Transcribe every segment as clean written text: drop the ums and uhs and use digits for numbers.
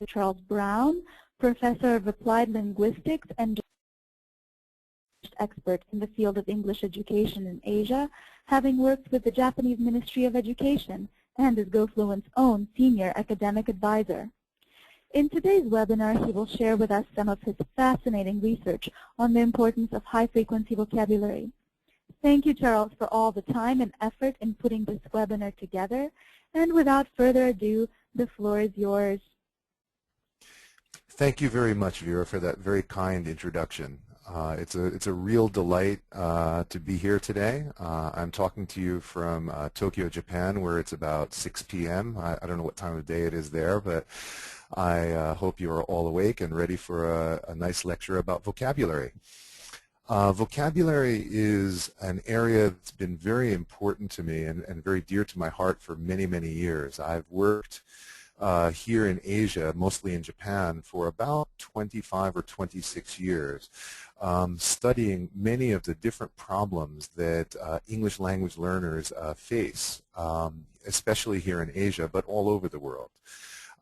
Charles Browne, Professor of Applied Linguistics and expert in the field of English education in Asia, having worked with the Japanese Ministry of Education and is goFLUENT's own senior academic advisor. In today's webinar, he will share with us some of his fascinating research on the importance of high-frequency vocabulary. Thank you, Charles, for all the time and effort in putting this webinar together. And without further ado, the floor is yours. Thank you very much, Vera, for that very kind introduction. It's a real delight to be here today. I'm talking to you from Tokyo, Japan, where it's about 6 p.m. I don't know what time of day it is there, but I hope you are all awake and ready for a nice lecture about vocabulary. Vocabulary is an area that's been very important to me and very dear to my heart for many, many years. I've worked here in Asia, mostly in Japan, for about 25 or 26 years, studying many of the different problems that English language learners face, especially here in Asia, but all over the world.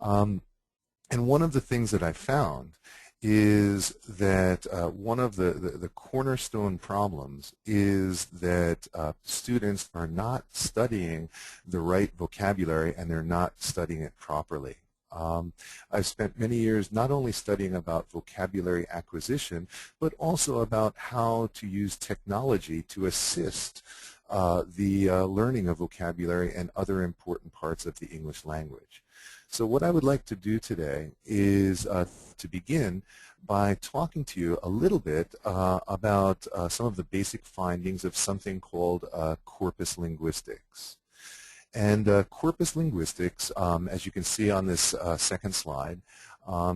And one of the things that I found is that one of the cornerstone problems is that students are not studying the right vocabulary and they're not studying it properly. I've spent many years not only studying about vocabulary acquisition, but also about how to use technology to assist the learning of vocabulary and other important parts of the English language. So what I would like to do today is to begin by talking to you a little bit about some of the basic findings of something called corpus linguistics. And corpus linguistics, as you can see on this second slide,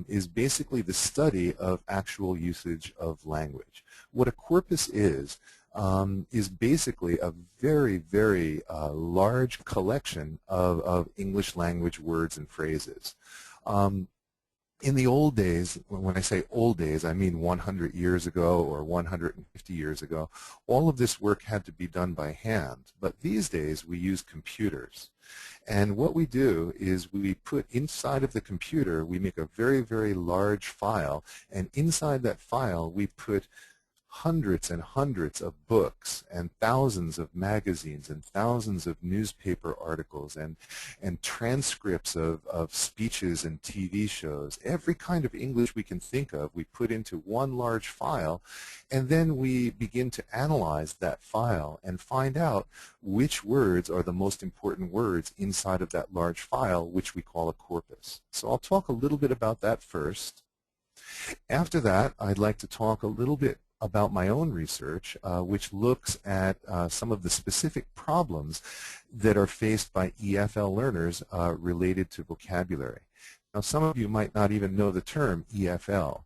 is basically the study of actual usage of language. What a corpus is basically a very, very large collection of English language words and phrases. In the old days, when I say old days, I mean 100 years ago or 150 years ago, all of this work had to be done by hand. But these days, we use computers. And what we do is we put inside of the computer, we make a very, very large file, and inside that file, we put hundreds and hundreds of books and thousands of magazines and thousands of newspaper articles and transcripts of speeches and TV shows. Every kind of English we can think of, we put into one large file, and then we begin to analyze that file and find out which words are the most important words inside of that large file, which we call a corpus. So I'll talk a little bit about that first. After that, I'd like to talk a little bit about my own research, which looks at some of the specific problems that are faced by EFL learners related to vocabulary. Now, some of you might not even know the term EFL,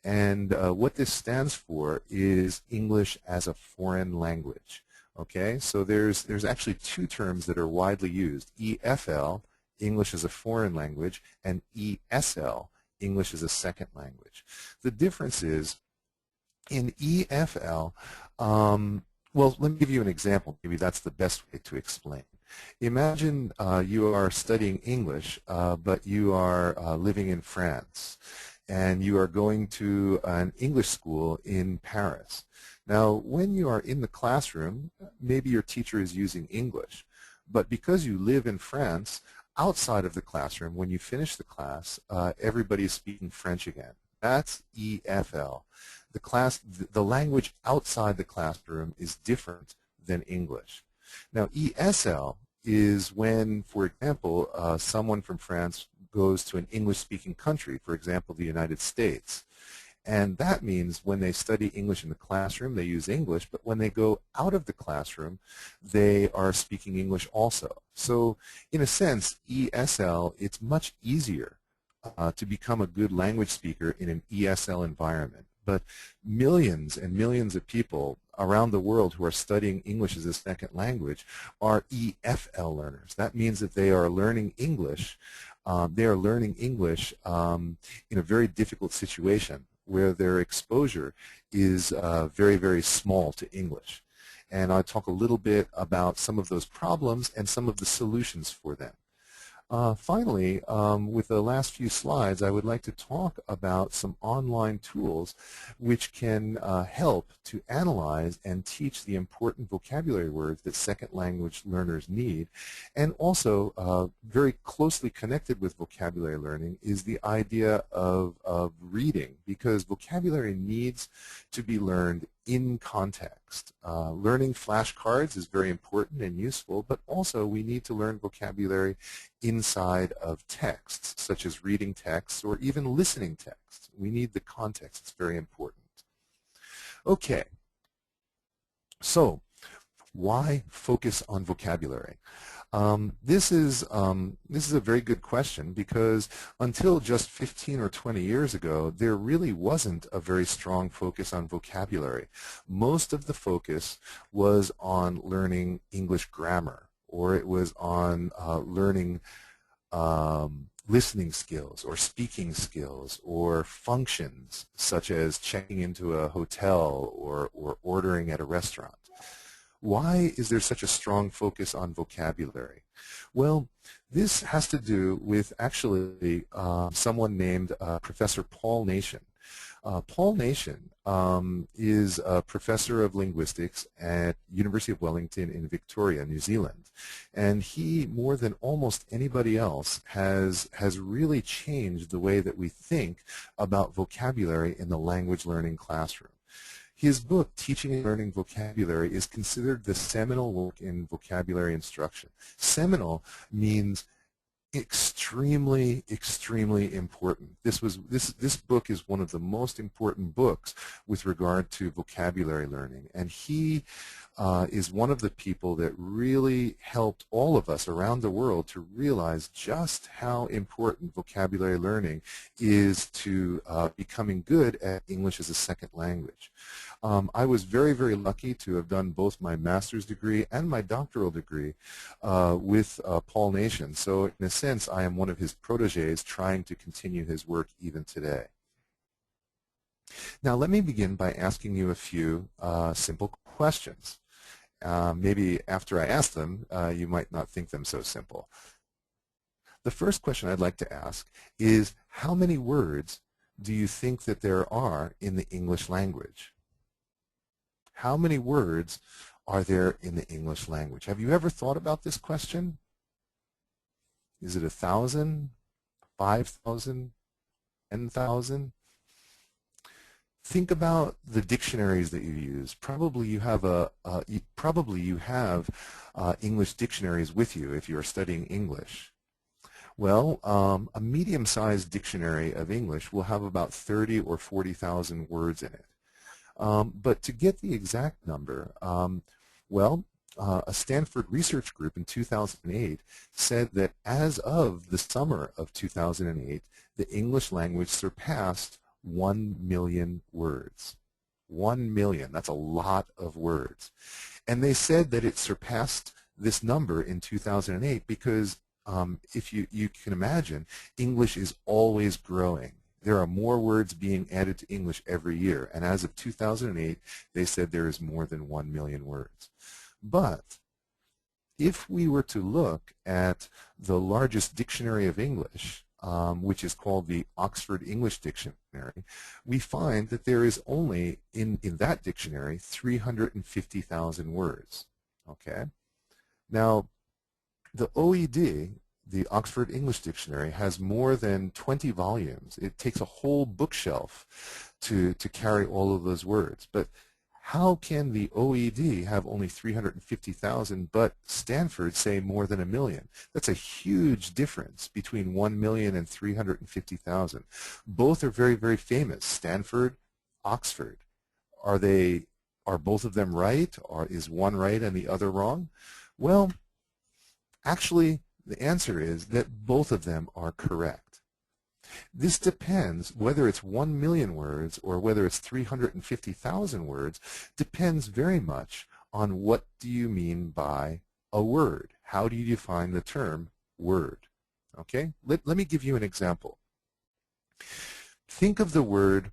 and what this stands for is English as a Foreign Language. Okay, so there's actually two terms that are widely used: EFL, English as a Foreign Language, and ESL, English as a Second Language. The difference is, in EFL, well, let me give you an example. Maybe that's the best way to explain. Imagine you are studying English, but you are living in France, and you are going to an English school in Paris. Now, when you are in the classroom, maybe your teacher is using English, but because you live in France, outside of the classroom, when you finish the class, everybody is speaking French again. That's EFL. The language outside the classroom is different than English. Now, ESL is when, for example, someone from France goes to an English-speaking country, for example, the United States. And that means when they study English in the classroom, they use English, but when they go out of the classroom, they are speaking English also. So, in a sense, ESL, it's much easier to become a good language speaker in an ESL environment. But millions and millions of people around the world who are studying English as a second language are EFL learners. That means that they are learning English. They are learning English in a very difficult situation where their exposure is very, very small to English. And I'll talk a little bit about some of those problems and some of the solutions for them. Finally, with the last few slides, I would like to talk about some online tools which can help to analyze and teach the important vocabulary words that second language learners need. And also, very closely connected with vocabulary learning is the idea of reading, because vocabulary needs to be learned in context. Learning flashcards is very important and useful, but also we need to learn vocabulary inside of texts, such as reading texts or even listening texts. We need the context. It's very important. Okay, so why focus on vocabulary? This is a very good question, because until just 15 or 20 years ago, there really wasn't a very strong focus on vocabulary. Most of the focus was on learning English grammar, or it was on learning listening skills or speaking skills or functions such as checking into a hotel or ordering at a restaurant. Why is there such a strong focus on vocabulary? Well, this has to do with actually someone named Professor Paul Nation. Paul Nation is a professor of linguistics at University of Wellington in Victoria, New Zealand. And he, more than almost anybody else, has really changed the way that we think about vocabulary in the language learning classroom. His book, Teaching and Learning Vocabulary, is considered the seminal work in vocabulary instruction. Seminal means extremely, extremely important. This book is one of the most important books with regard to vocabulary learning, and he is one of the people that really helped all of us around the world to realize just how important vocabulary learning is to becoming good at English as a second language. I was very, very lucky to have done both my master's degree and my doctoral degree with Paul Nation. So in a sense, I am one of his proteges trying to continue his work even today. Now let me begin by asking you a few simple questions. Maybe after I ask them, you might not think them so simple. The first question I'd like to ask is, how many words do you think that there are in the English language? How many words are there in the English language? Have you ever thought about this question? Is it 1,000, 5,000, 10,000? Think about the dictionaries that you use. Probably you have English dictionaries with you if you are studying English. Well, a medium-sized dictionary of English will have about 30 or 40,000 words in it. But to get the exact number, a Stanford research group in 2008 said that as of the summer of 2008, the English language surpassed 1 million words. 1 million, that's a lot of words. And they said that it surpassed this number in 2008 because if you can imagine, English is always growing. There are more words being added to English every year, and as of 2008, they said there is more than 1 million words. But if we were to look at the largest dictionary of English, which is called the Oxford English Dictionary, we find that there is only, in that dictionary, 350,000 words. Okay? Now, the OED, the Oxford English Dictionary, has more than 20 volumes. It takes a whole bookshelf to carry all of those words. But how can the OED have only 350,000 but Stanford say more than 1 million? That's a huge difference between 1 million and 350,000. Both are very, very famous. Stanford, Oxford. Are both of them right? Or is one right and the other wrong? Well, actually, the answer is that both of them are correct. This depends, whether it's 1 million words or whether it's 350,000 words, depends very much on what do you mean by a word. How do you define the term word? Okay? Let me give you an example. Think of the word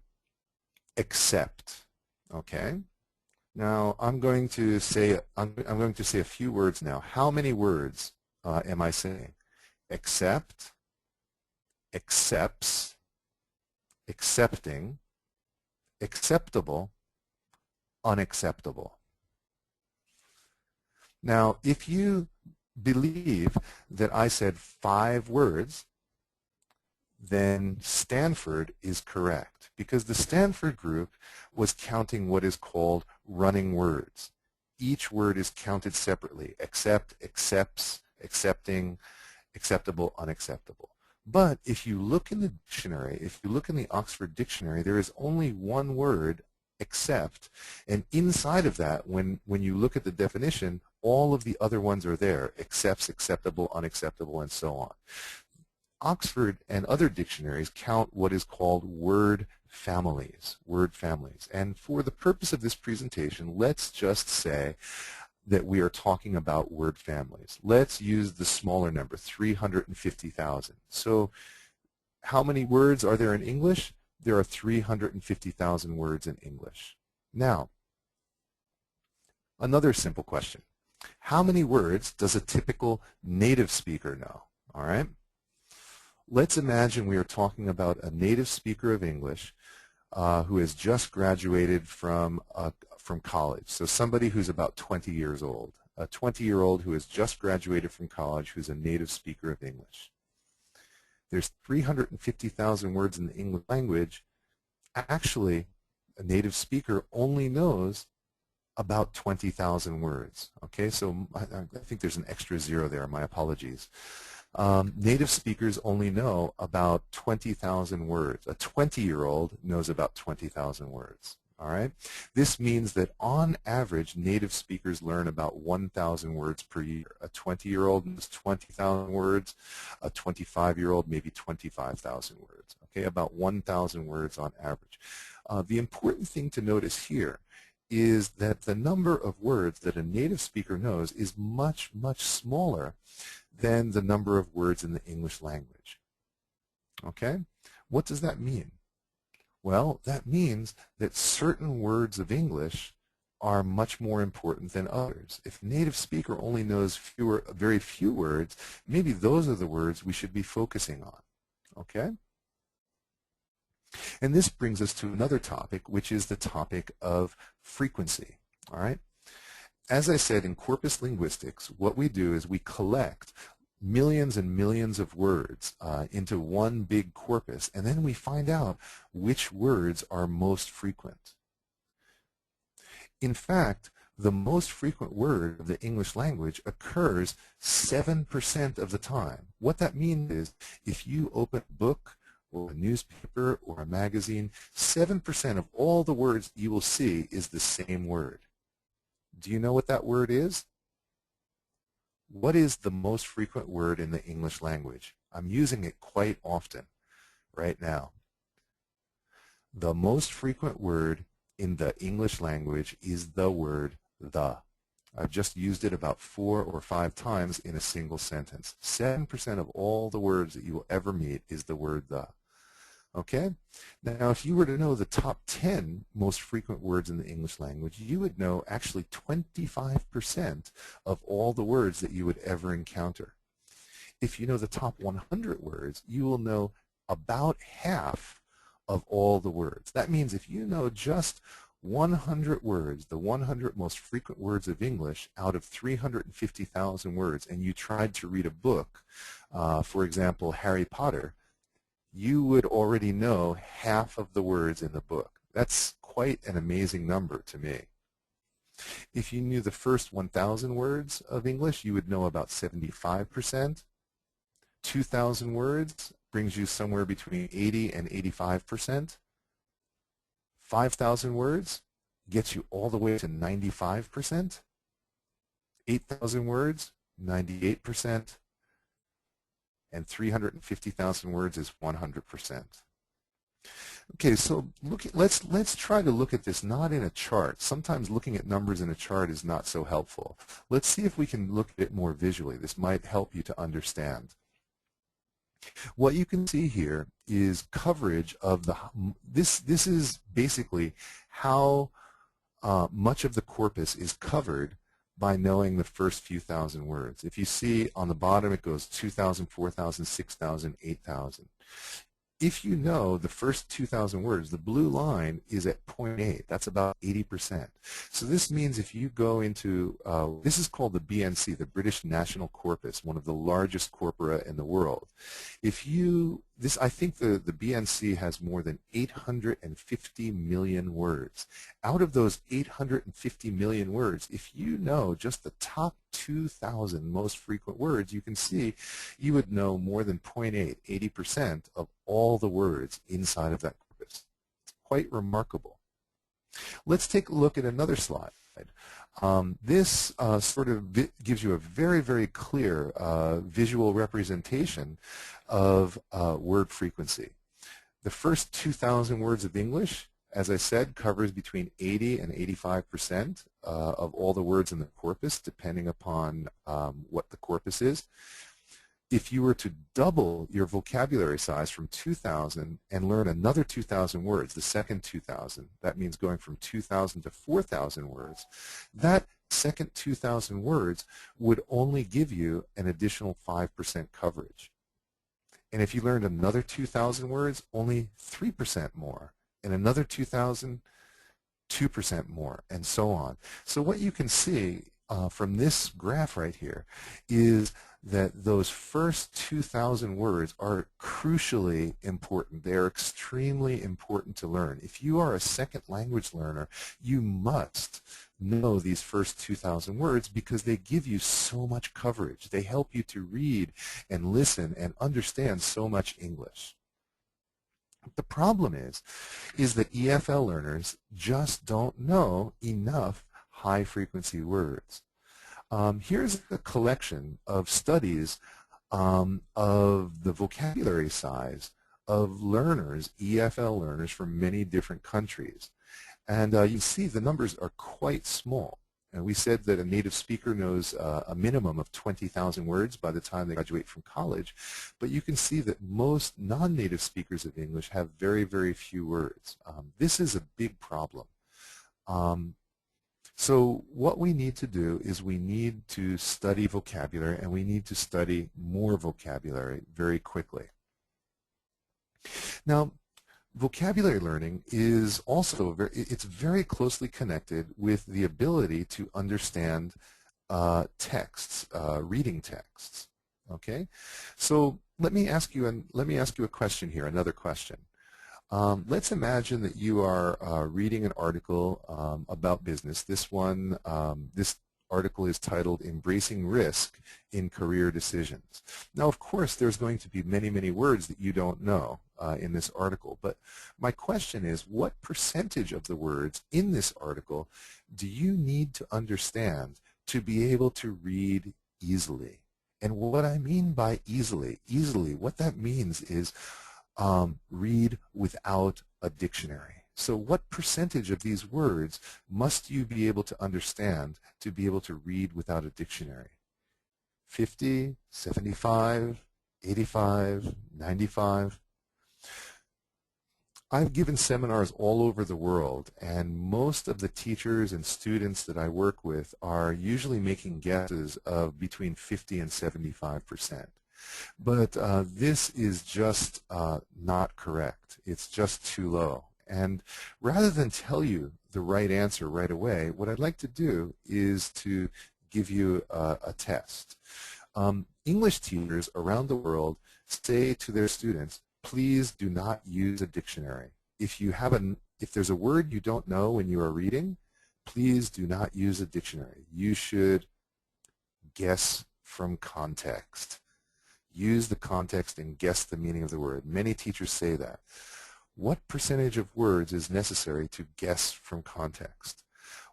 accept. Okay? Now I'm going to say a few words now. How many words am I saying? accept, accepts, accepting, acceptable, unacceptable. Now, if you believe that I said 5 words, then Stanford is correct, because the Stanford group was counting what is called running words. Each word is counted separately: accept, accepts, accepting, acceptable, unacceptable. But if you look in the dictionary, if you look in the Oxford Dictionary, there is only one word, accept, and inside of that, when you look at the definition, all of the other ones are there: accepts, acceptable, unacceptable, and so on. Oxford and other dictionaries count what is called word families, And for the purpose of this presentation, let's just say that we are talking about word families. Let's use the smaller number, 350,000. So how many words are there in English? There are 350,000 words in English. Now, another simple question. How many words does a typical native speaker know? All right? Let's imagine we are talking about a native speaker of English who has just graduated from college. So somebody who's about 20 years old. A 20-year-old who has just graduated from college who's a native speaker of English. There's 350,000 words in the English language. Actually, a native speaker only knows about 20,000 words. Okay, so I think there's an extra 0 there. My apologies. Native speakers only know about 20,000 words. A 20-year-old knows about 20,000 words. All right? This means that on average, native speakers learn about 1,000 words per year. A 20-year-old knows 20,000 words. A 25-year-old maybe 25,000 words. Okay, about 1,000 words on average. The important thing to notice here is that the number of words that a native speaker knows is much, much smaller than the number of words in the English language. Okay? What does that mean? Well, that means that certain words of English are much more important than others. If a native speaker only knows very few words, maybe those are the words we should be focusing on. Okay? And this brings us to another topic, which is the topic of frequency. All right? As I said, in corpus linguistics, what we do is we collect millions and millions of words into one big corpus, and then we find out which words are most frequent. In fact, the most frequent word of the English language occurs 7% of the time. What that means is if you open a book or a newspaper or a magazine, 7% of all the words you will see is the same word. Do you know what that word is? What is the most frequent word in the English language? I'm using it quite often right now. The most frequent word in the English language is the word the. I've just used it about 4 or 5 times in a single sentence. 7% of all the words that you will ever meet is the word the. Okay? Now, if you were to know the top 10 most frequent words in the English language, you would know actually 25% of all the words that you would ever encounter. If you know the top 100 words, you will know about half of all the words. That means if you know just 100 words, the 100 most frequent words of English out of 350,000 words, and you tried to read a book, for example, Harry Potter, you would already know half of the words in the book. That's quite an amazing number to me. If you knew the first 1,000 words of English, you would know about 75%. 2,000 words brings you somewhere between 80 and 85%. 5,000 words gets you all the way to 95%. 8,000 words, 98%. And 350,000 words is 100%. Okay, so let's try to look at this not in a chart. Sometimes looking at numbers in a chart is not so helpful. Let's see if we can look at it more visually. This might help you to understand. What you can see here is coverage of the, this is basically how much of the corpus is covered by knowing the first few thousand words. If you see on the bottom it goes 2,000, 4,000, 6,000, 8,000. If you know the first 2,000 words, the blue line is at 0.8. That's about 80%. So this means if you go into, this is called the BNC, the British National Corpus, one of the largest corpora in the world. If you, I think the BNC has more than 850 million words. Out of those 850 million words, if you know just the top 2,000 most frequent words, you can see you would know more than 0.8, 80% of all the words inside of that corpus. It's quite remarkable. Let's take a look at another slide. This sort of gives you a very, very clear visual representation of word frequency. The first 2,000 words of English, as I said, covers between 80 and 85% of all the words in the corpus, depending upon what the corpus is. If you were to double your vocabulary size from 2,000 and learn another 2,000 words, the second 2,000, that means going from 2,000 to 4,000 words, that second 2,000 words would only give you an additional 5% coverage. And if you learned another 2,000 words, only 3% more. And another 2,000, 2% more, and so on. So what you can see from this graph right here is that those first 2,000 words are crucially important. They are extremely important to learn. If you are a second language learner, you must know these first 2,000 words because they give you so much coverage. They help you to read and listen and understand so much English. The problem is that EFL learners just don't know enough high-frequency words. Here's a collection of studies of the vocabulary size of learners, EFL learners from many different countries. And you see the numbers are quite small. And we said that a native speaker knows a minimum of 20,000 words by the time they graduate from college. But you can see that most non-native speakers of English have very, very few words. This is a big problem. So what we need to do is we need to study vocabulary, and we need to study more vocabulary very quickly. Now, vocabulary learning is also it's very closely connected with the ability to understand texts, reading texts. Okay, so let me ask you a question here, another question. Let's imagine that you are reading an article about business. This article is titled "Embracing Risk in Career Decisions." Now, of course, there's going to be many, many words that you don't know in this article, but my question is, what percentage of the words in this article do you need to understand to be able to read easily? And what I mean by easily, what that means is read without a dictionary. So what percentage of these words must you be able to understand to be able to read without a dictionary? 50, 75, 85, 95? I've given seminars all over the world, and most of the teachers and students that I work with are usually making guesses of between 50 and 75%. But this is just not correct. It's just too low. And rather than tell you the right answer right away, what I'd like to do is to give you a test. English teachers around the world say to their students, please do not use a dictionary. If there's a word you don't know when you are reading, please do not use a dictionary. You should guess from context. Use the context and guess the meaning of the word. Many teachers say that. What percentage of words is necessary to guess from context?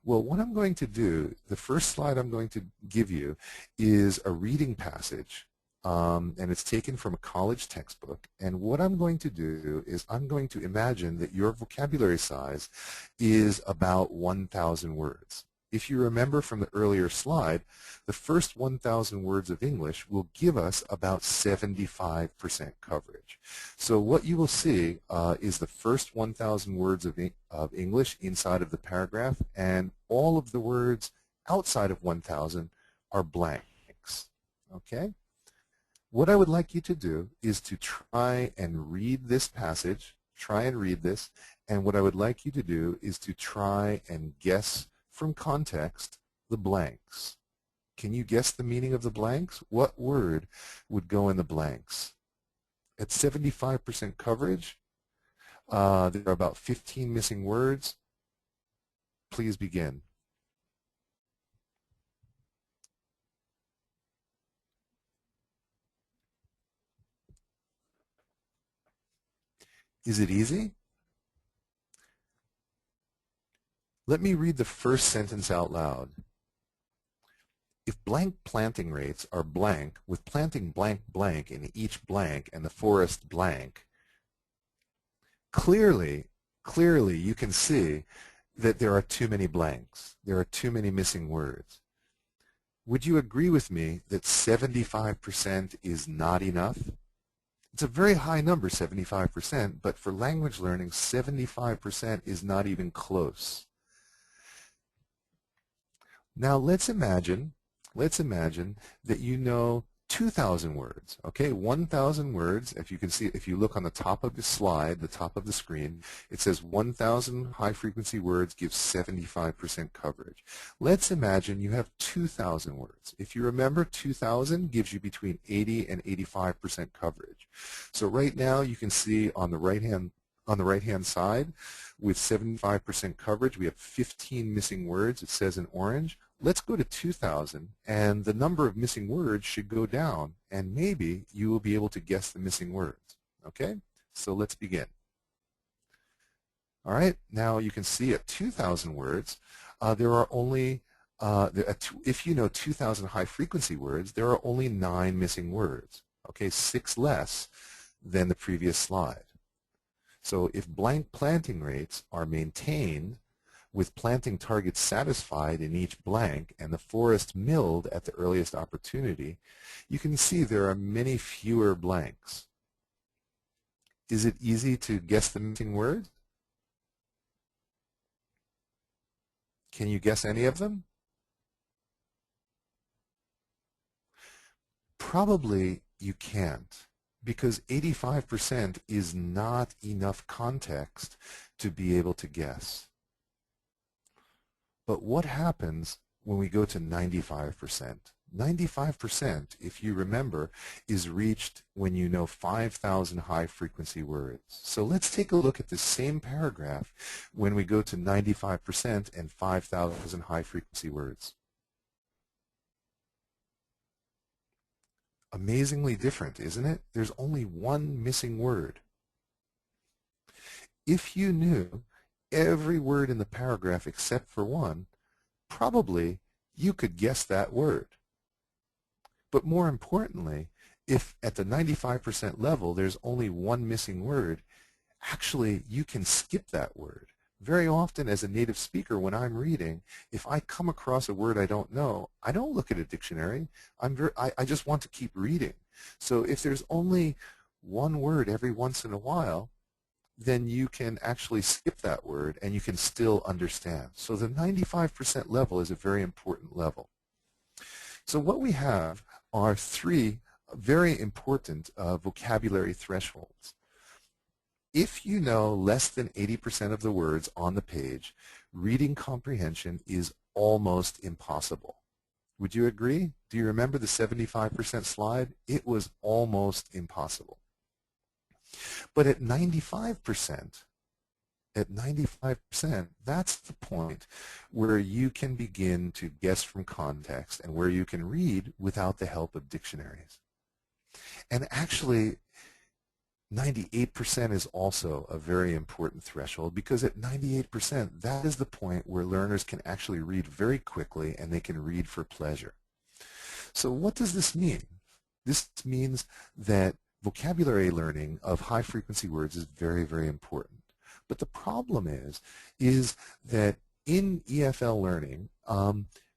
Well, what I'm going to do, the first slide I'm going to give you is a reading passage, and it's taken from a college textbook. And what I'm going to do is I'm going to imagine that your vocabulary size is about 1,000 words. If you remember from the earlier slide, the first 1,000 words of English will give us about 75% coverage. So what you will see is the first 1,000 words of English inside of the paragraph, and all of the words outside of 1,000 are blanks. Okay? What I would like you to do is to try and read this passage, try and read this, and what I would like you to do is to try and guess from context the blanks. Can you guess the meaning of the blanks? What word would go in the blanks? At 75% coverage, there are about 15 missing words. Please begin. Is it easy? Let me read the first sentence out loud. If blank planting rates are blank, with planting blank blank in each blank and the forest blank, clearly you can see that there are too many blanks. There are too many missing words. Would you agree with me that 75% is not enough? It's a very high number, 75%, but for language learning, 75% is not even close. Now let's imagine that you know 2,000 words, okay? 1,000 words, if you can see, if you look on the top of the slide, the top of the screen, it says 1,000 high-frequency words gives 75% coverage. Let's imagine you have 2,000 words. If you remember, 2,000 gives you between 80 and 85% coverage. So right now you can see on the right-hand side, with 75% coverage, we have 15 missing words. It says in orange. Let's go to 2,000, and the number of missing words should go down, and maybe you will be able to guess the missing words. Okay? So let's begin. All right, now you can see at 2,000 words, there are only, if you know 2,000 high-frequency words, there are only 9 missing words. Okay, 6 less than the previous slide. So if blank planting rates are maintained, with planting targets satisfied in each blank and the forest milled at the earliest opportunity, you can see there are many fewer blanks. Is it easy to guess the missing word? Can you guess any of them? Probably you can't, because 85% is not enough context to be able to guess. But what happens when we go to 95%? 95%, if you remember, is reached when you know 5,000 high-frequency words. So let's take a look at the same paragraph when we go to 95% and 5,000 high-frequency words. Amazingly different, isn't it? There's only one missing word. If you knew every word in the paragraph except for one, probably you could guess that word. But more importantly, if at the 95% level there's only one missing word, actually you can skip that word. Very often as a native speaker, when I'm reading, if I come across a word I don't know, I don't look at a dictionary. I just want to keep reading. So if there's only one word every once in a while, then you can actually skip that word and you can still understand. So the 95% level is a very important level. So what we have are 3 very important vocabulary thresholds. If you know less than 80% of the words on the page, reading comprehension is almost impossible. Would you agree? Do you remember the 75% slide? It was almost impossible. But at 95%, that's the point where you can begin to guess from context and where you can read without the help of dictionaries. And actually, 98% is also a very important threshold, because at 98%, that is the point where learners can actually read very quickly and they can read for pleasure. So what does this mean? This means that vocabulary learning of high-frequency words is very, very important. But the problem is that in EFL learning,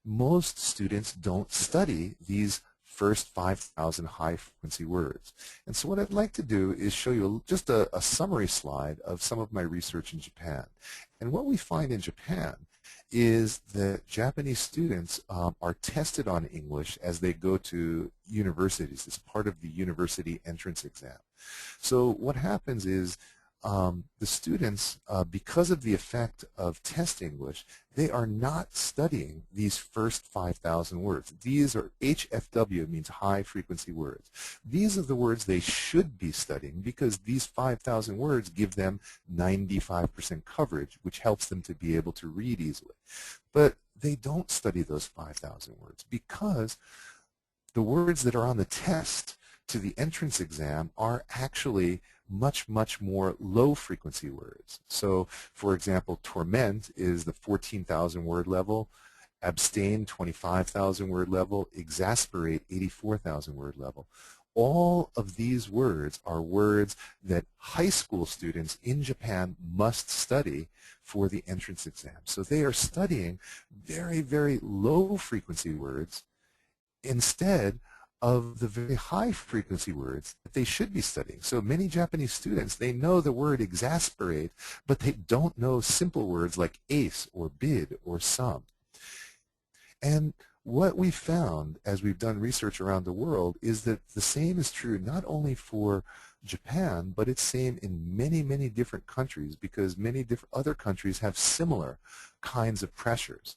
most students don't study these first 5,000 high-frequency words. And so what I'd like to do is show you just a summary slide of some of my research in Japan. And what we find in Japan is that Japanese students are tested on English as they go to universities. It's part of the university entrance exam. So what happens is the students, because of the effect of test English, they are not studying these first 5,000 words. These are HFW, means high frequency words. These are the words they should be studying because these 5,000 words give them 95% coverage, which helps them to be able to read easily. But they don't study those 5,000 words because the words that are on the test to the entrance exam are actually much, much more low-frequency words. So, for example, torment is the 14,000 word level, abstain 25,000 word level, exasperate 84,000 word level. All of these words are words that high school students in Japan must study for the entrance exam. So they are studying very, very low-frequency words instead of the very high frequency words that they should be studying. So many Japanese students, they know the word exasperate, but they don't know simple words like ace or bid or sum. And what we found as we've done research around the world is that the same is true not only for Japan, but it's same in many, many different countries because many different other countries have similar kinds of pressures.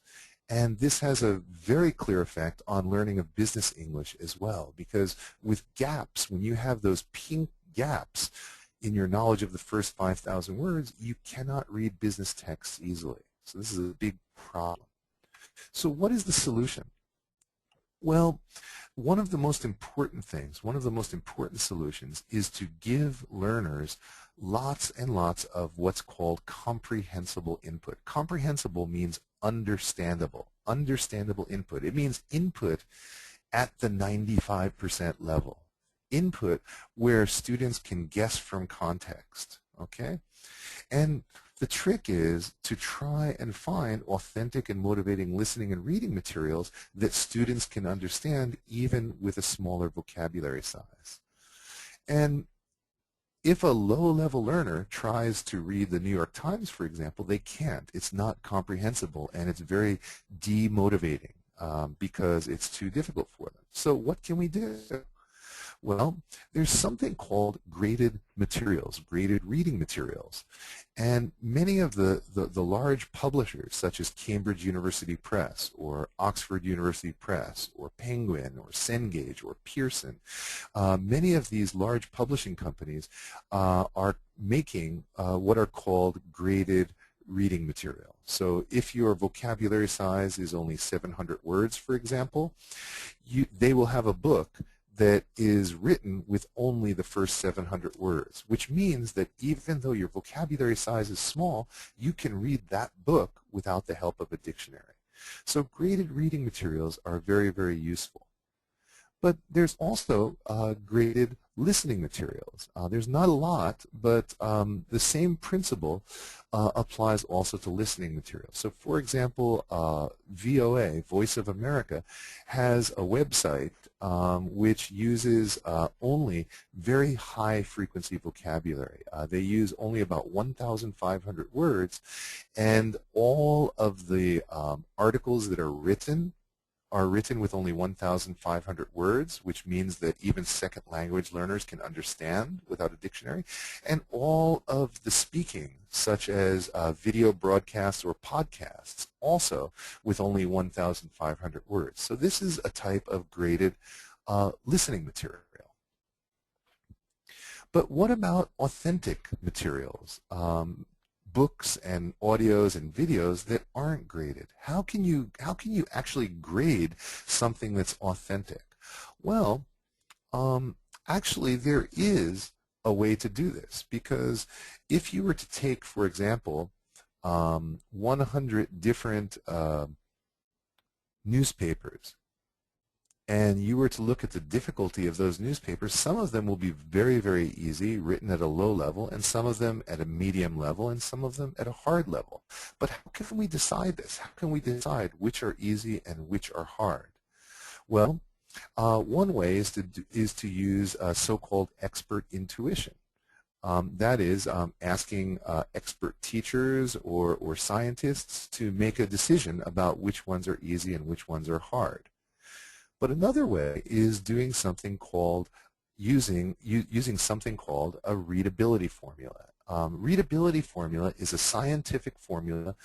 And this has a very clear effect on learning of business English as well, because with gaps, when you have those pink gaps in your knowledge of the first 5,000 words, you cannot read business texts easily. So this is a big problem. So what is the solution? Well, one of the most important things, one of the most important solutions is to give learners lots and lots of what's called comprehensible input. Comprehensible means understandable input. It means input at the 95% level. Input where students can guess from context, okay? And the trick is to try and find authentic and motivating listening and reading materials that students can understand even with a smaller vocabulary size. And if a low-level learner tries to read the New York Times, for example, they can't. It's not comprehensible, and it's very demotivating because it's too difficult for them. So what can we do? Well, there's something called graded materials, graded reading materials. And many of the large publishers, such as Cambridge University Press or Oxford University Press or Penguin or Cengage or Pearson, many of these large publishing companies are making what are called graded reading material. So if your vocabulary size is only 700 words, for example, they will have a book that is written with only the first 700 words, which means that even though your vocabulary size is small, you can read that book without the help of a dictionary. So graded reading materials are very, very useful. But there's also graded listening materials. There's not a lot, but the same principle applies also to listening materials. So for example, VOA, Voice of America, has a website which uses only very high frequency vocabulary. They use only about 1,500 words, and all of the articles that are written with only 1,500 words, which means that even second language learners can understand without a dictionary, and all of the speaking, such as video broadcasts or podcasts, also with only 1,500 words. So this is a type of graded listening material. But what about authentic materials? Books and audios and videos that aren't graded. How can you actually grade something that's authentic? Well, actually there is a way to do this, because if you were to take, for example, 100 different newspapers, and you were to look at the difficulty of those newspapers, some of them will be very, very easy, written at a low level, and some of them at a medium level, and some of them at a hard level. But how can we decide this? How can we decide which are easy and which are hard? Well, one way is to use so-called expert intuition. That is asking expert teachers or scientists to make a decision about which ones are easy and which ones are hard. But another way is doing something called using something called a readability formula. Readability formula is a scientific formula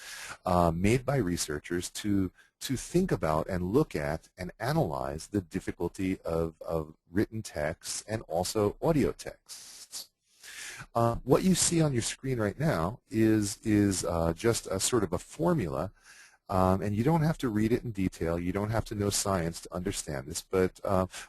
made by researchers to think about and look at and analyze the difficulty of written texts and also audio texts. What you see on your screen right now is just a sort of a formula. And you don't have to read it in detail. You don't have to know science to understand this. But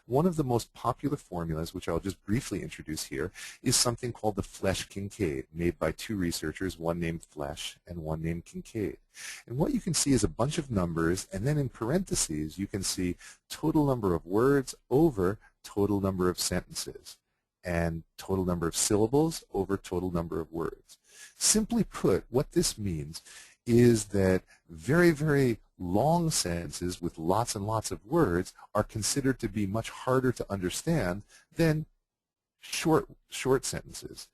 one of the most popular formulas, which I'll just briefly introduce here, is something called the Flesch-Kincaid, made by two researchers, one named Flesch and one named Kincaid. And what you can see is a bunch of numbers, and then in parentheses you can see total number of words over total number of sentences, and total number of syllables over total number of words. Simply put, what this means is that very, very long sentences with lots and lots of words are considered to be much harder to understand than short sentences.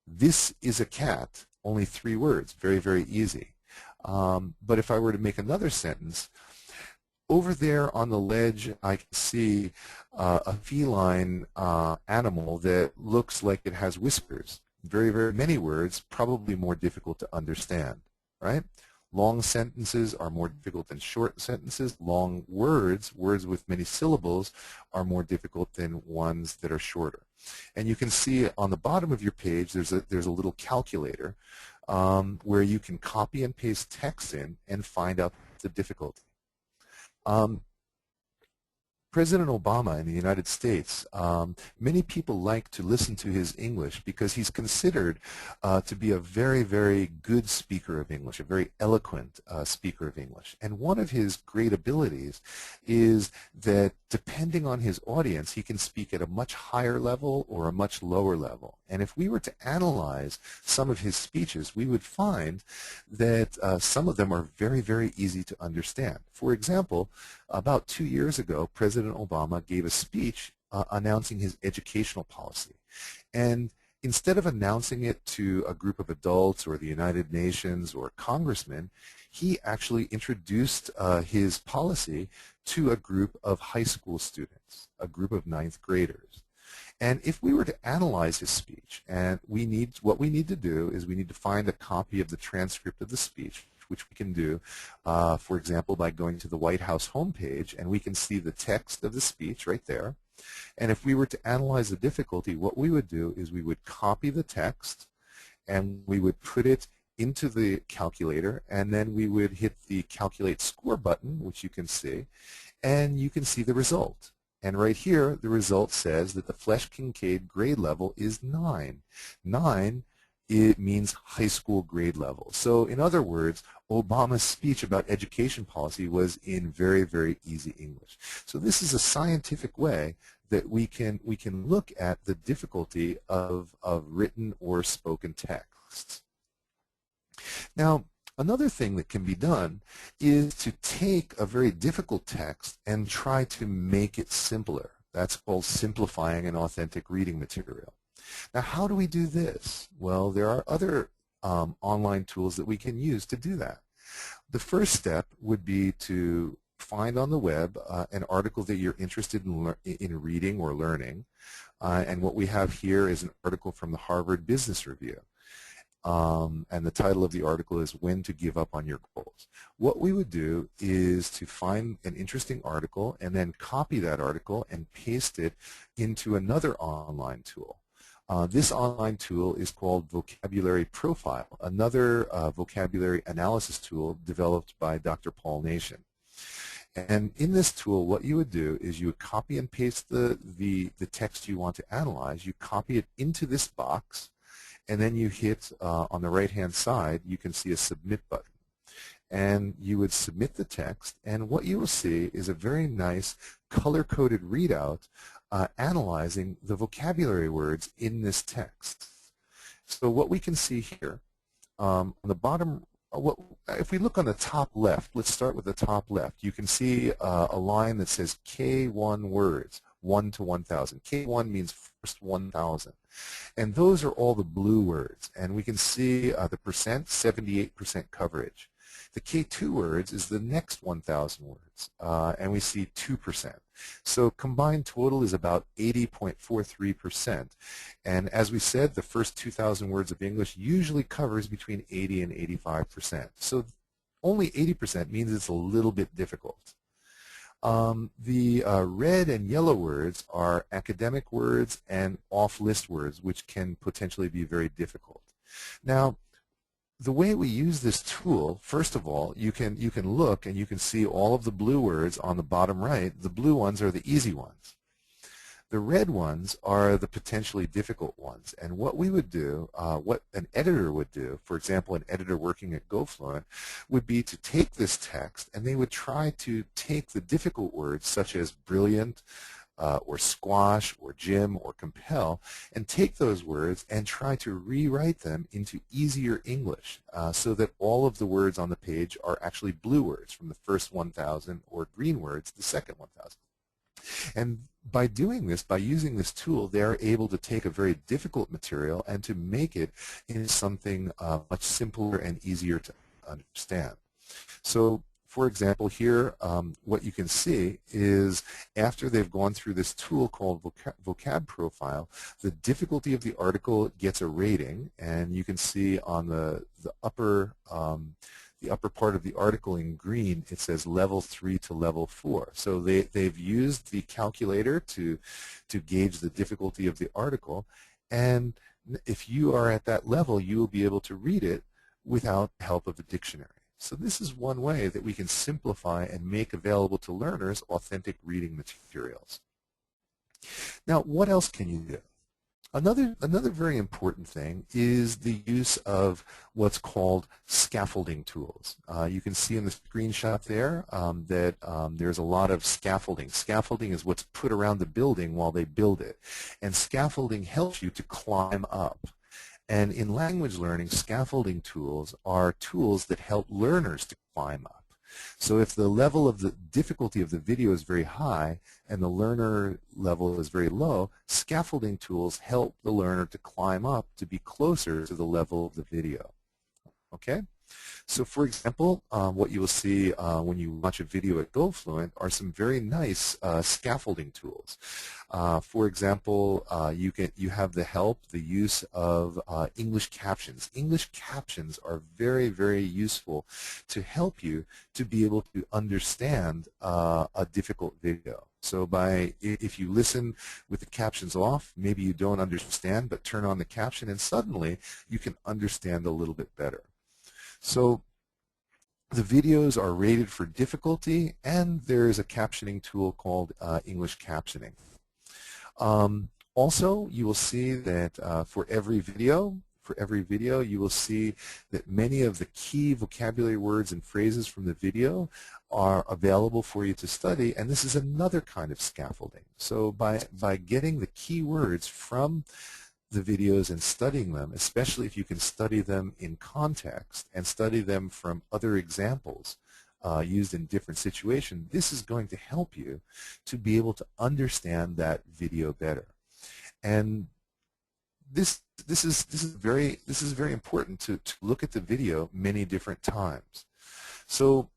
This is a cat, only 3 words, very, very easy. But if I were to make another sentence, over there on the ledge I can see a feline animal that looks like it has whiskers. Very, very many words, probably more difficult to understand, right? Long sentences are more difficult than short sentences. Long words, words with many syllables, are more difficult than ones that are shorter. And you can see on the bottom of your page there's a little calculator where you can copy and paste text in and find out the difficulty. President Obama in the United States, many people like to listen to his English because he's considered to be a very, very good speaker of English, a very eloquent speaker of English. And one of his great abilities is that depending on his audience, he can speak at a much higher level or a much lower level. And if we were to analyze some of his speeches, we would find that some of them are very, very easy to understand. For example, about 2 years ago, President Obama gave a speech announcing his educational policy. And instead of announcing it to a group of adults or the United Nations or congressmen, he actually introduced his policy to a group of high school students, a group of 9th graders. And if we were to analyze his speech, and what we need to do is we need to find a copy of the transcript of the speech, which we can do, for example, by going to the White House homepage, and we can see the text of the speech right there. And if we were to analyze the difficulty, what we would do is we would copy the text, and we would put it into the calculator, and then we would hit the Calculate Score button, which you can see, and you can see the result. And right here, the result says that the Flesch-Kincaid grade level is 9. 9, it means high school grade level. So in other words, Obama's speech about education policy was in very, very easy English. So this is a scientific way that we can look at the difficulty of written or spoken texts. Now, another thing that can be done is to take a very difficult text and try to make it simpler. That's called simplifying an authentic reading material. Now, how do we do this? Well, there are other online tools that we can use to do that. The first step would be to find on the web an article that you're interested in reading or learning. And what we have here is an article from the Harvard Business Review. And the title of the article is When to Give Up on Your Goals. What we would do is to find an interesting article and then copy that article and paste it into another online tool. This online tool is called Vocabulary Profile, another vocabulary analysis tool developed by Dr. Paul Nation. And in this tool, what you would do is you would copy and paste the text you want to analyze. You copy it into this box, and then you hit on the right-hand side, you can see a Submit button. And you would submit the text, and what you will see is a very nice color-coded readout analyzing the vocabulary words in this text. So what we can see here, on the bottom, if we look on the top left, let's start with the top left, you can see a line that says K1 words. 1 to 1,000. K1 means first 1,000. And those are all the blue words. And we can see the percent, 78% coverage. The K2 words is the next 1,000 words, and we see 2%. So combined total is about 80.43%. And as we said, the first 2,000 words of English usually covers between 80 and 85%. So only 80% means it's a little bit difficult. The red and yellow words are academic words and off-list words, which can potentially be very difficult. Now, the way we use this tool, first of all, you can look and you can see all of the blue words on the bottom right. The blue ones are the easy ones. The red ones are the potentially difficult ones. And what we would do, what an editor would do, for example, an editor working at goFLUENT, would be to take this text and they would try to take the difficult words such as brilliant, or squash, or gym, or compel, and take those words and try to rewrite them into easier English so that all of the words on the page are actually blue words from the first 1,000 or green words the second 1,000. And by doing this, by using this tool, they are able to take a very difficult material and to make it into something much simpler and easier to understand. So, for example, here what you can see is after they've gone through this tool called vocab profile, the difficulty of the article gets a rating, and you can see on the upper part of the article in green it says level 3 to level 4. So they've used the calculator to gauge the difficulty of the article, and if you are at that level, you will be able to read it without the help of a dictionary. So this is one way that we can simplify and make available to learners authentic reading materials. Now, what else can you do? Another very important thing is the use of what's called scaffolding tools. You can see in the screenshot there that there's a lot of scaffolding. Scaffolding is what's put around the building while they build it. And scaffolding helps you to climb up. And in language learning, scaffolding tools are tools that help learners to climb up. So if the level of the difficulty of the video is very high and the learner level is very low, scaffolding tools help the learner to climb up to be closer to the level of the video. Okay? So for example, what you will see when you watch a video at goFLUENT are some very nice scaffolding tools. For example, you have the use of English captions. English captions are very, very useful to help you to be able to understand a difficult video. So if you listen with the captions off, maybe you don't understand, but turn on the caption and suddenly you can understand a little bit better. So the videos are rated for difficulty, and there is a captioning tool called English captioning. Also, you will see that for every video, you will see that many of the key vocabulary words and phrases from the video are available for you to study, and this is another kind of scaffolding. So by getting the key words from the videos and studying them, especially if you can study them in context and study them from other examples used in different situations, this is going to help you to be able to understand that video better. And this is very important to look at the video many different times. So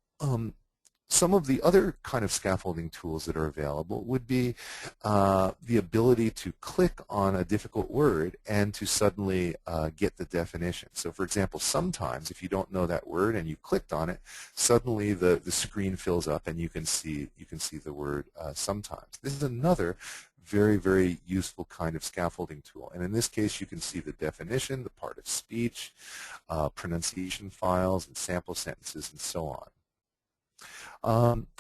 some of the other kind of scaffolding tools that are available would be the ability to click on a difficult word and to suddenly get the definition. So for example, sometimes if you don't know that word and you clicked on it, suddenly the screen fills up and you can see the word sometimes. This is another very, very useful kind of scaffolding tool. And in this case, you can see the definition, the part of speech, pronunciation files, and sample sentences, and so on.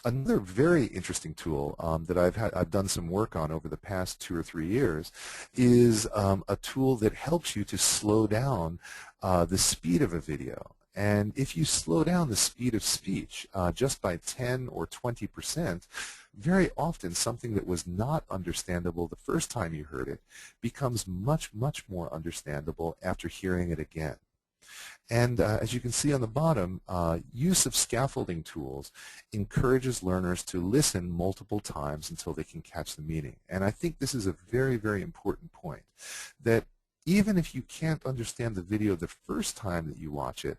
Another very interesting tool that I've done some work on over the past 2 or 3 years is a tool that helps you to slow down the speed of a video. And if you slow down the speed of speech just by 10 or 20%, very often something that was not understandable the first time you heard it becomes much, much more understandable after hearing it again. And as you can see on the bottom, use of scaffolding tools encourages learners to listen multiple times until they can catch the meaning. And I think this is a very, very important point, that even if you can't understand the video the first time that you watch it,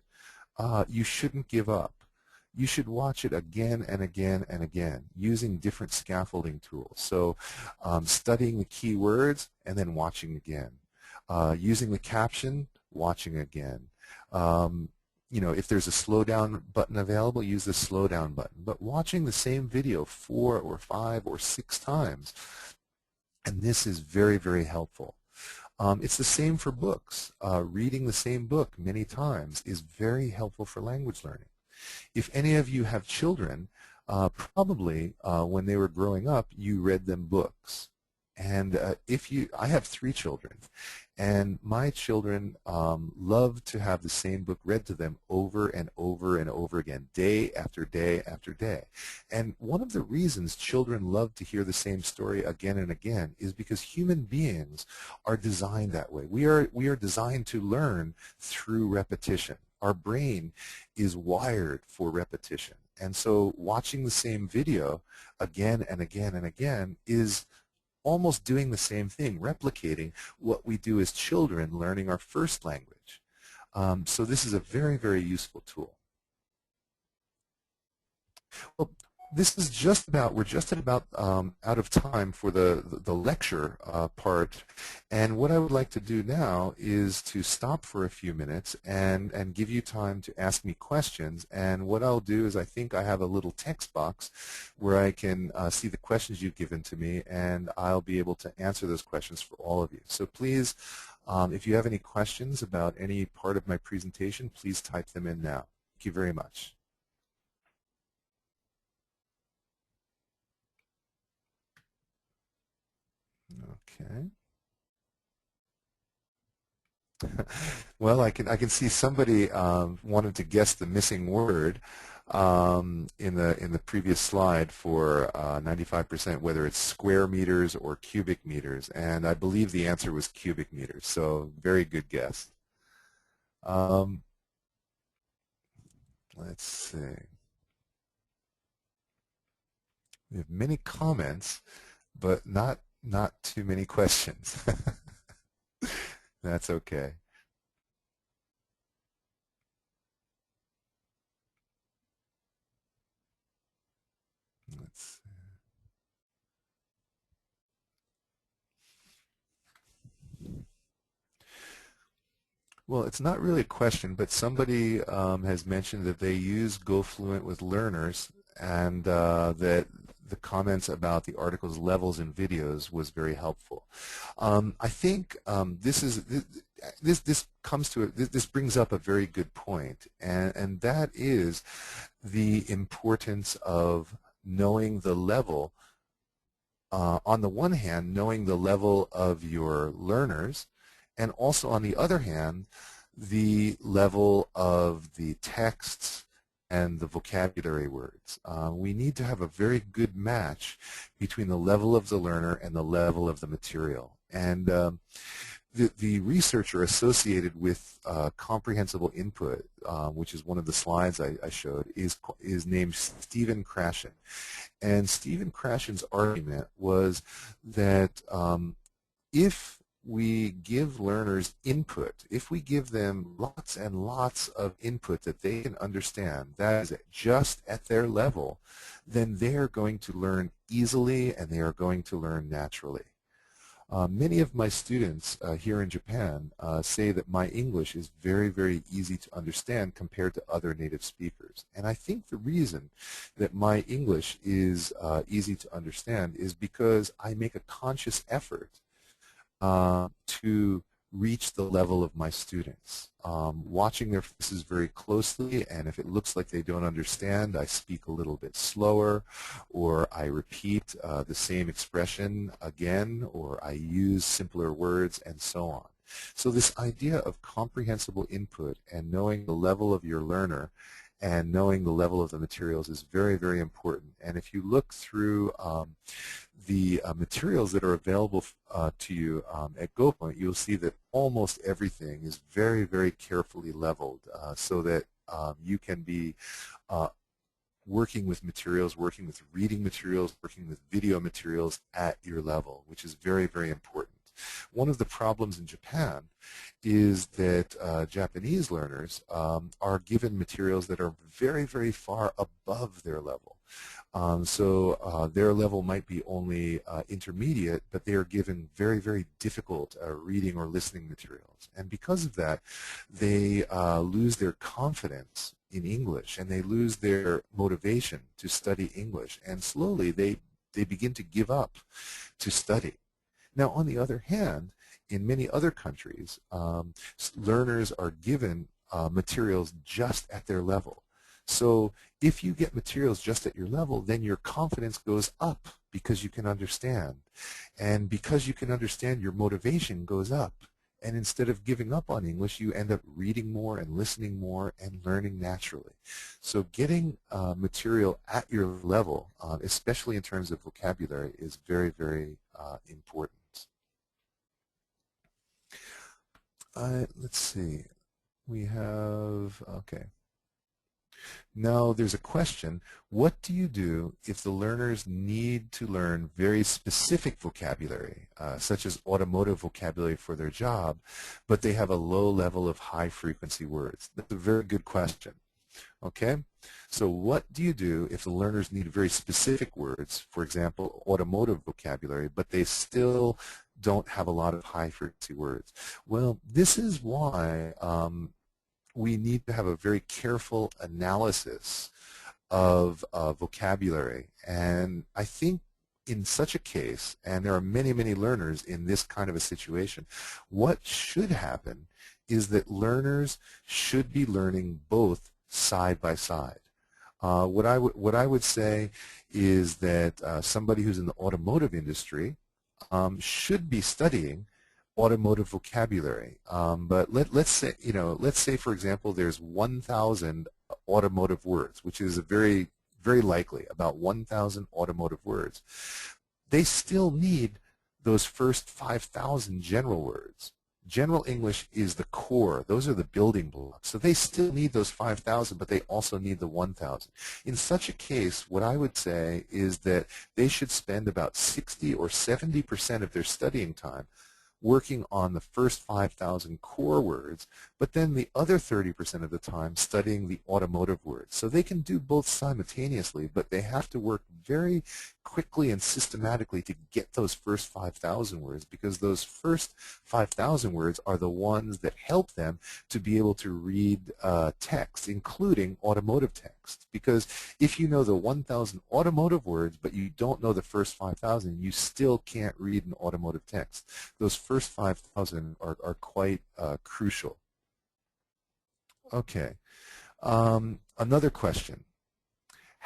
you shouldn't give up. You should watch it again and again and again using different scaffolding tools. So studying the key words and then watching again. Using the caption, watching again. You know, if there's a slow down button available, use the slow down button. But watching the same video 4 or 5 or 6 times, and this is very, very helpful. It's the same for books. Reading the same book many times is very helpful for language learning. If any of you have children, probably when they were growing up, you read them books. And I have 3 children, and my children love to have the same book read to them over and over and over again, day after day after day. And one of the reasons children love to hear the same story again and again is because human beings are designed that way. We are designed to learn through repetition. Our brain is wired for repetition. And so watching the same video again and again and again is almost doing the same thing, replicating what we do as children learning our first language. So this is a very, very useful tool. Well, this is just about, we're just about out of time for the lecture part, and what I would like to do now is to stop for a few minutes and give you time to ask me questions. And what I'll do is, I think I have a little text box where I can see the questions you've given to me, and I'll be able to answer those questions for all of you. So please, if you have any questions about any part of my presentation, please type them in now. Thank you very much. Okay. Well, I can see somebody wanted to guess the missing word in the previous slide for 95%, whether it's square meters or cubic meters, and I believe the answer was cubic meters. So very good guess. Let's see. We have many comments, but not too many questions. That's okay. Let's see. Well, it's not really a question, but somebody has mentioned that they use goFLUENT with learners, and that the comments about the article's levels in videos was very helpful. I think this brings up a very good point, and that is the importance of knowing the level. On the one hand, knowing the level of your learners, and also on the other hand, the level of the texts and the vocabulary words. We need to have a very good match between the level of the learner and the level of the material. And the researcher associated with comprehensible input, which is one of the slides I showed, is named Stephen Krashen. And Stephen Krashen's argument was that if we give learners input, if we give them lots and lots of input that they can understand, that is just at their level, then they are going to learn easily and they are going to learn naturally. Many of my students here in Japan say that my English is very, very easy to understand compared to other native speakers. And I think the reason that my English is easy to understand is because I make a conscious effort to reach the level of my students. Watching their faces very closely, and if it looks like they don't understand, I speak a little bit slower, or I repeat the same expression again, or I use simpler words, and so on. So this idea of comprehensible input and knowing the level of your learner and knowing the level of the materials is very, very important. And if you look through the materials that are available to you at goFLUENT, you'll see that almost everything is very, very carefully leveled so that you can be working with materials, working with reading materials, working with video materials at your level, which is very, very important. One of the problems in Japan is that Japanese learners are given materials that are very, very far above their level. So their level might be only intermediate, but they are given very, very difficult reading or listening materials. And because of that, they lose their confidence in English, and they lose their motivation to study English, and slowly they begin to give up to study. Now, on the other hand, in many other countries, learners are given materials just at their level. So if you get materials just at your level, then your confidence goes up because you can understand. And because you can understand, your motivation goes up. And instead of giving up on English, you end up reading more and listening more and learning naturally. So getting material at your level, especially in terms of vocabulary, is very, very important. Let's see. We have, okay. Now there's a question, what do you do if the learners need to learn very specific vocabulary, such as automotive vocabulary for their job, but they have a low level of high-frequency words? That's a very good question. Okay? So what do you do if the learners need very specific words, for example, automotive vocabulary, but they still don't have a lot of high-frequency words? Well, this is why we need to have a very careful analysis of vocabulary. And I think in such a case, and there are many, many learners in this kind of a situation, what should happen is that learners should be learning both side by side. What I would say is that somebody who's in the automotive industry should be studying automotive vocabulary, but let's say for example there's 1,000 automotive words, which is a very, very likely about 1,000 automotive words. They still need those first 5,000 general words. General English is the core. Those are the building blocks. So they still need those 5,000, but they also need the 1,000. In such a case, what I would say is that they should spend about 60 or 70% of their studying time working on the first 5,000 core words, but then the other 30% of the time studying the automotive words. So they can do both simultaneously, but they have to work very quickly and systematically to get those first 5,000 words, because those first 5,000 words are the ones that help them to be able to read text, including automotive text. Because if you know the 1,000 automotive words, but you don't know the first 5,000, you still can't read an automotive text. Those first 5,000 are quite crucial. Okay. Another question.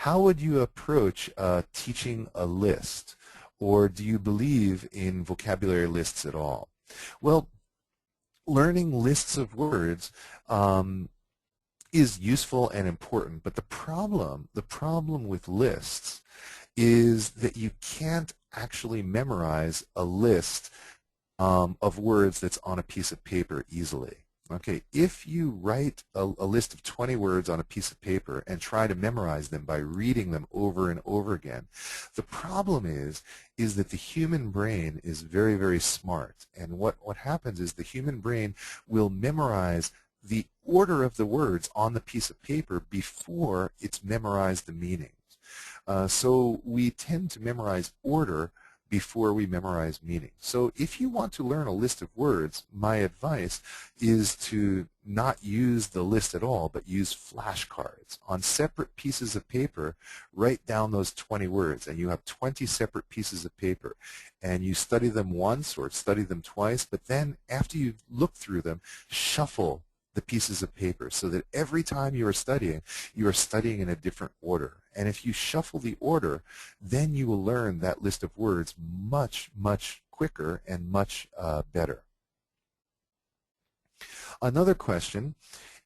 How would you approach teaching a list, or do you believe in vocabulary lists at all? Well, learning lists of words is useful and important, but the problem with lists is that you can't actually memorize a list of words that's on a piece of paper easily. Okay, if you write a list of 20 words on a piece of paper and try to memorize them by reading them over and over again, the problem is that the human brain is very, very smart. And what happens is the human brain will memorize the order of the words on the piece of paper before it's memorized the meanings. So we tend to memorize order before we memorize meaning. So if you want to learn a list of words, my advice is to not use the list at all, but use flashcards. On separate pieces of paper, write down those 20 words, and you have 20 separate pieces of paper. And you study them once or study them twice, but then after you've looked through them, shuffle the pieces of paper so that every time you are studying in a different order. And if you shuffle the order, then you will learn that list of words much, much quicker and much better. Another question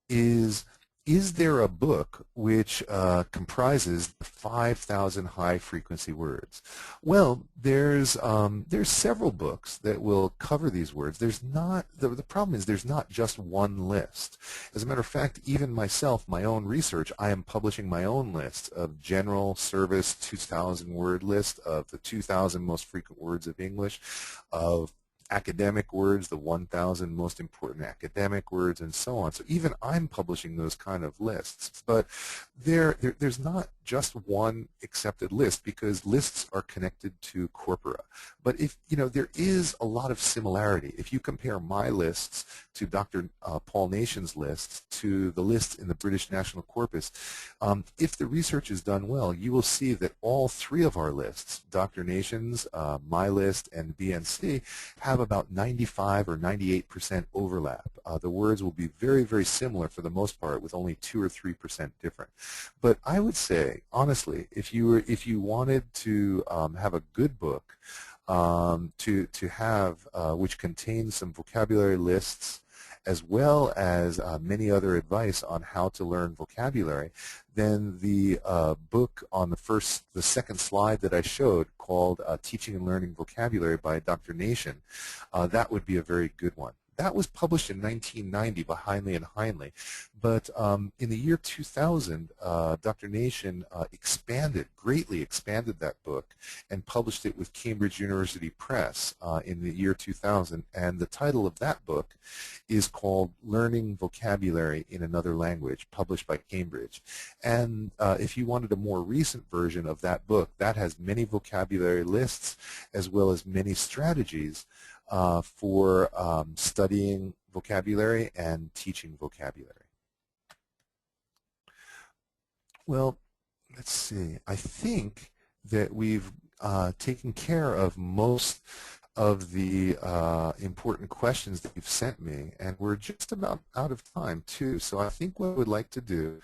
is, is there a book which comprises 5,000 high-frequency words? Well, there's several books that will cover these words. There's not the problem is there's not just one list. As a matter of fact, even myself, my own research, I am publishing my own list of general service 2,000 word list of the 2,000 most frequent words of English, of academic words, the 1,000 most important academic words, and so on. So even I'm publishing those kind of lists. But there's not just one accepted list, because lists are connected to corpora. But if, there is a lot of similarity. If you compare my lists to Dr. Paul Nation's lists, to the lists in the British National Corpus, if the research is done well, you will see that all three of our lists, Dr. Nation's, my list, and BNC, have about 95 or 98% overlap. The words will be very, very similar for the most part, with only 2 or 3% different. But I would say, honestly, if you wanted to have a good book to have which contains some vocabulary lists, as well as many other advice on how to learn vocabulary, then the book on the second slide that I showed, called Teaching and Learning Vocabulary by Dr. Nation, that would be a very good one. That was published in 1990 by Heinle and Heinle, but in the year 2000, Dr. Nation greatly expanded that book and published it with Cambridge University Press in the year 2000, and the title of that book is called Learning Vocabulary in Another Language, published by Cambridge. And if you wanted a more recent version of that book, that has many vocabulary lists as well as many strategies for studying vocabulary and teaching vocabulary. Well, let's see. I think that we've taken care of most of the important questions that you've sent me, and we're just about out of time too. So I think what I would like to do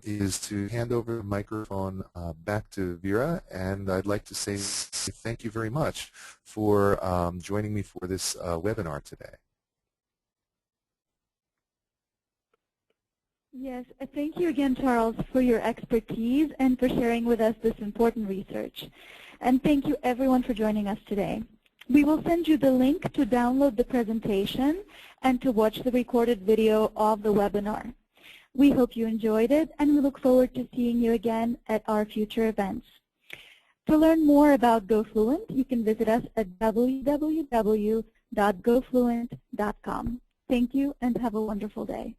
is to hand over the microphone back to Vera, and I'd like to say thank you very much for joining me for this webinar today. Yes, thank you again, Charles, for your expertise and for sharing with us this important research. And thank you, everyone, for joining us today. We will send you the link to download the presentation and to watch the recorded video of the webinar. We hope you enjoyed it, and we look forward to seeing you again at our future events. To learn more about goFLUENT, you can visit us at www.gofluent.com. Thank you, and have a wonderful day.